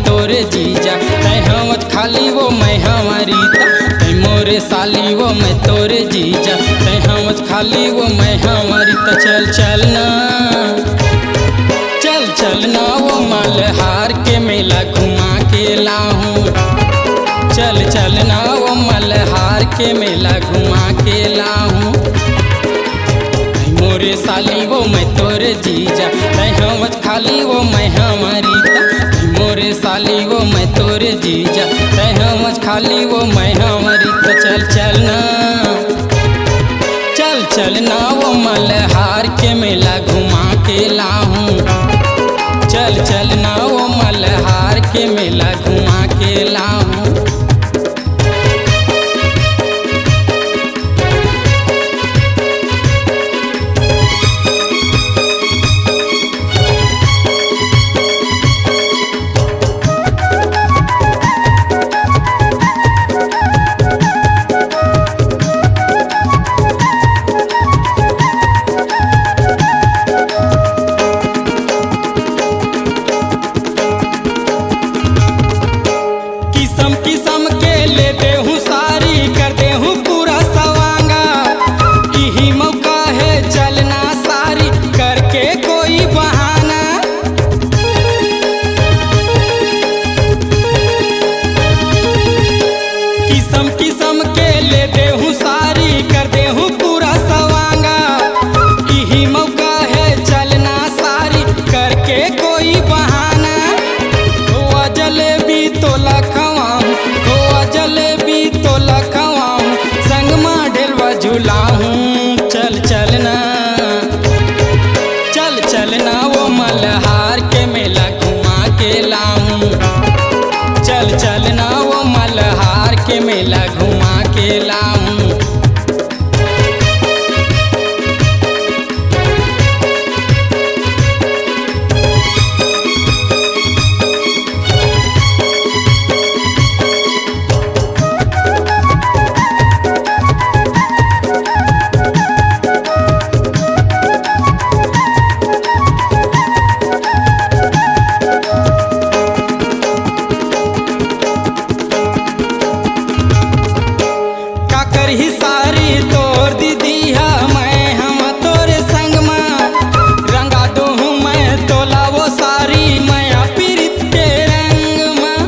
तोरे जीजा, तै हमच खाली वो मैं हमारी तै मोरे साली वो मैं तोरे जीजा, तै हमच खाली वो मैं हमारी चल चलना चल चलना वो मल्हार के मेला घुमा के लाऊं, चल चलना वो मल्हार के मेला घुमा के लाऊं। मोरे साली वो मैं तोरे जीजा, तै हमच खाली वो मैं हमारी मोरे साली वो मैं तोरे जीजा, तै हमच खाली वो मैं हमारी चल चलना चल चलना वो मल्हार के मेला घुमा के लाऊं, चल चलना वो मल्हार के मेला घुमा के लाऊं। चल चलना चल चलना वो मल्हार के मेला घुमा के लाऊं, चल चलना वो मल्हार के मेला घुमा के लाऊं। ही सारी तोर दीदिया मैं हम तोरे संग में रंगा दो हूँ मैं तोला वो सारी मैं पीरित के रंग में।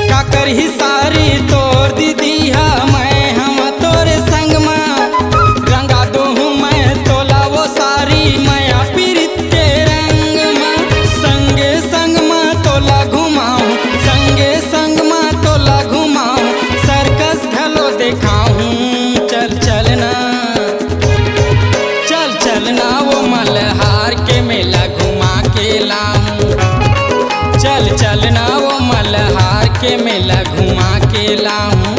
काकर ही सारी तोर दीदिया मैं हम तोरे संग में रंगा दो हूँ मैं तोला वो सारी मैं पीरित के रंग में। संगे संग में तोला घुमाऊं, संगे संग में तोला घुमाऊं, सर्कस घलो दिखाऊं। चल चलना चल चलना वो मल्हार के मेला घुमा के लाऊं, चल चलना वो मल्हार के मेला घुमा के लाऊं।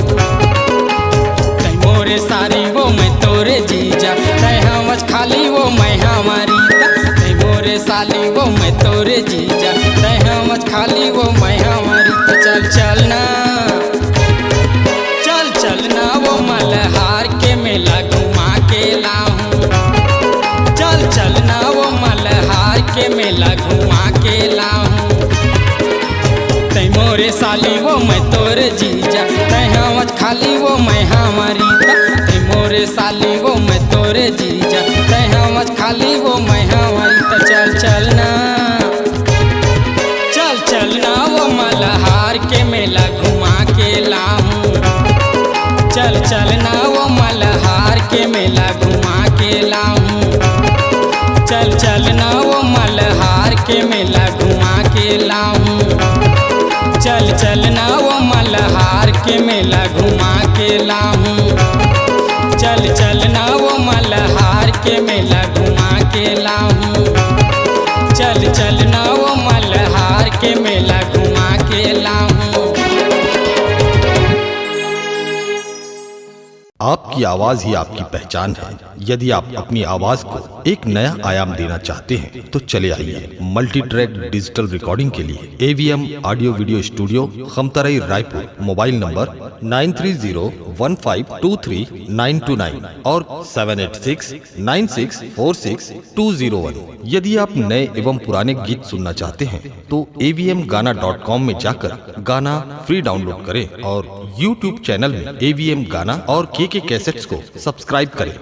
तै मोरे सारी वो मैं तोरे जीजा, तै हमच खाली वो मैं हमारी तै मोरे साली वो मैं तोरे जीजा, तै हमच खाली वो मैं हमारी चल चलना चल चलना वो मल्हार के मेला घुमा के लाऊं, चल चलना वो मल्हार के मेला घुमा के लाऊं। तै मोरे साली वो मैं तोरे जीजा, तै हमच खाली वो मैं हमारी तै मोरे साली वो मैं तोरे जीजा, तै हमच खाली वो मैं हमारी चल चलना चल चलना वो मल्हार के मेला घुमा के लाऊं, चल चलना वो मल्हार के मेला घुमा के लाऊं, चल चलना वो मल्हार के मेला घुमा के लाऊं, चल चलना वो मल्हार के मेला घुमा के लाऊं, चल चलना वो मल्हार के मेला घुमा के लाऊं, चल चलना वो मल्हार के मेला घुमा के लाऊं। आपकी आवाज ही आपकी पहचान है। यदि आप अपनी आवाज को एक नया आयाम देना चाहते हैं तो चले आइए मल्टी ट्रैक डिजिटल रिकॉर्डिंग के लिए AVM audio video studio Khamtarai Raipur. Mobile number 9301523929 और 7869646201। यदि आप नए एवं पुराने गीत सुनना चाहते हैं तो avmgana.com में जाकर गाना फ्री डाउनलोड करें और YouTube चैनल में AVM गाना और KK कैसेट्स को सब्सक्राइब करें।